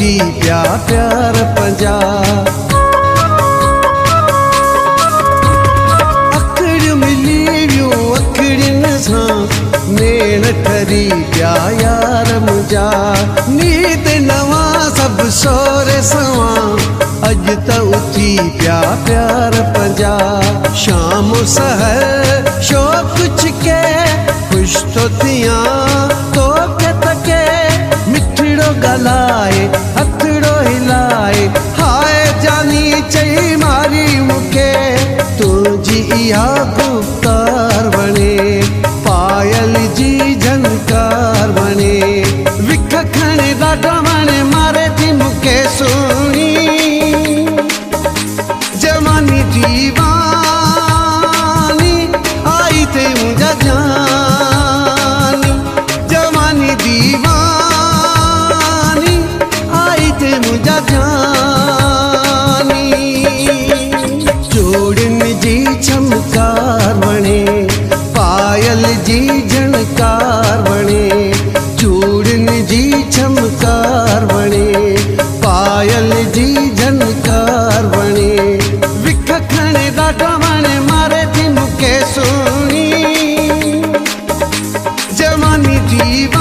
उथी पिया प्यार पंजा। अखड़ मिली वियूं अखड़ियुनि सां नेण ठरी पिया यार मुंहिंजा। नींद नवा सभु सोरे सवां अज त उथी पिया प्यार पंजा। शाम सहर शौक़ छिके खुश तो थियां तोखे तके मिठड़ो ॻाल्हाए हथड़ो हिलाए हाय जानी चई मारी मूंखे तुंहिंजी इहा गुफ़्तार वणे पायल जी झनकार वणे विख खणे ॾाढा वणे मारे थी मूंखे सुहिणी जवानी दीवानी आई ते मुंहिंजा जानी जवानी दीवानी आई ते मुंहिंजा जानी जोड़ियुनि जी चमकार वणे पायल जी झनकार वणे जोड़ियुनि जी चमकार वणे पायल जी झनकार वणे विख खणे ॾाढा वणे मारे थी मूंखे सुहिणी जवानी दीवानी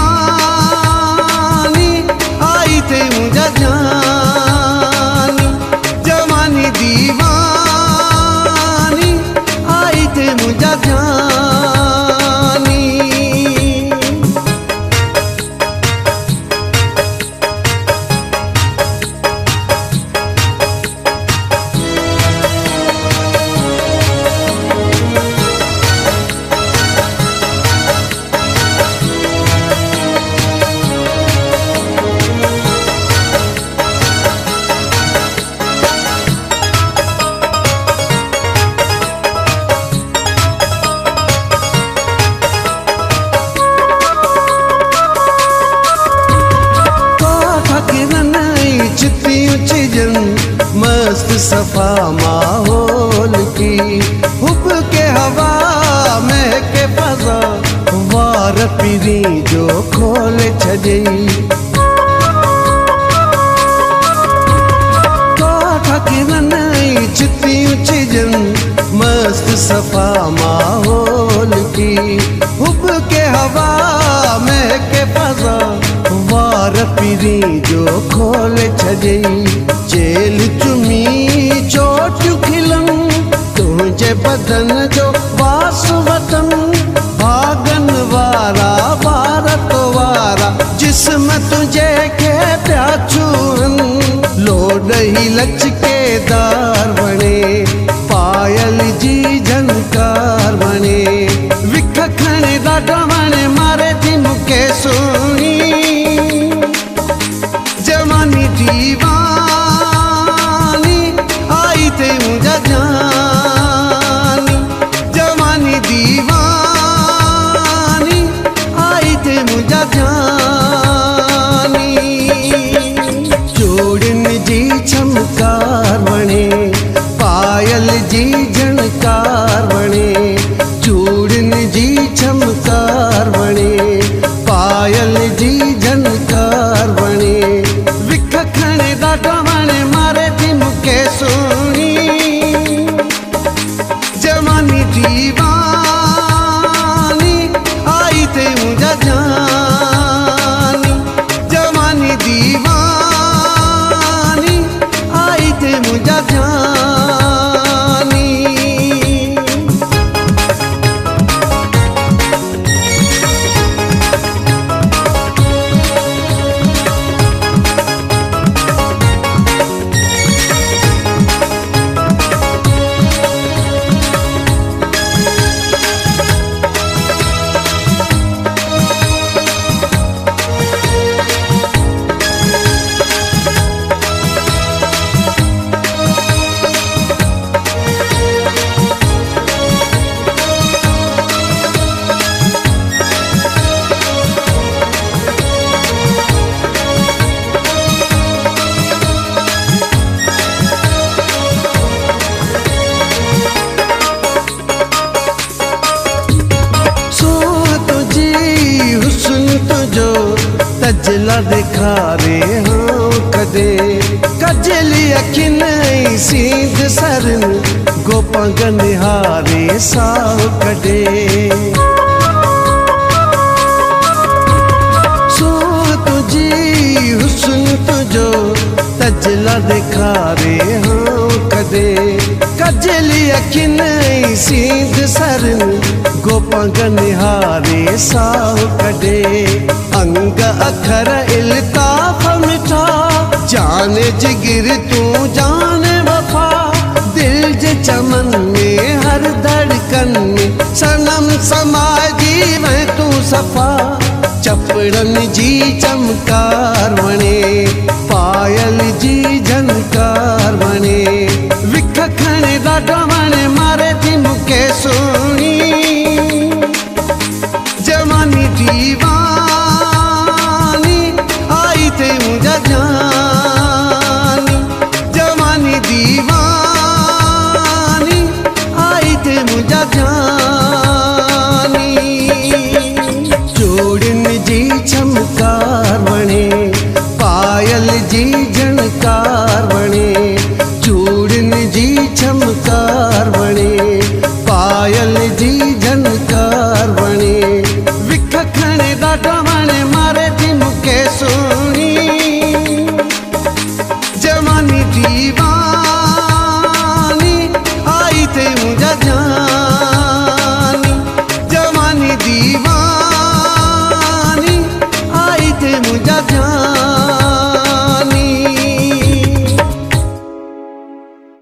आई ते मुंहिंजा जानी जवानी दीवानी आई ते मुंहिंजा जानी। मस्त सफा माहौल की हुब के हवा महके फजा वार पीरी जो खोल छजई चितियूं छिजन मस्त सफा माहौल की हुब के हवा महके फजा वार पीरी जो खोल छजई जेल चुमी चोटियूं खिलन तुंहिंजे बदन जो वास वतन भागन वारा भारत वारा जिस्म तुझे के पिया छून लोड ही लचकेदार वणे पायल जी झनकार वणे विख खणे ॾाढा वणे मारे थी मूंखे सुहिणी जवानी दीवानी आई ते मुंहिंजा जानी जवानी दीवानी आई ते मुंहिंजा जानी जोड़ियुनि जी चमकार वणे पायल जी झनकार वणे जोड़ियुनि जी चमकार वणे पायल जी झनकार वणे विख खणे ॾाढा वणे मारे थी मूंखे सुहिणी जवानी दीवानी आई ते मुंहिंजा जानी जवानी दीवानी आई ते मुंहिंजा जानी। तजला दिखा रे हाँ कदे कजली अखिन सींध सरन गोपंग निहारे साव कदे सो तुझी हुस्न तुझो तजला दिखारे हाँ कदे कजली अखिन सींध सरन गोपंग निहारे साव कदे अंग अखर इल्ताफ मिठा जान जिगिर तू जान वफा दिल जे चमन में हर धड़कन में सनम समाजी मैं तू सफा चपड़न जी चमकार वणे पायल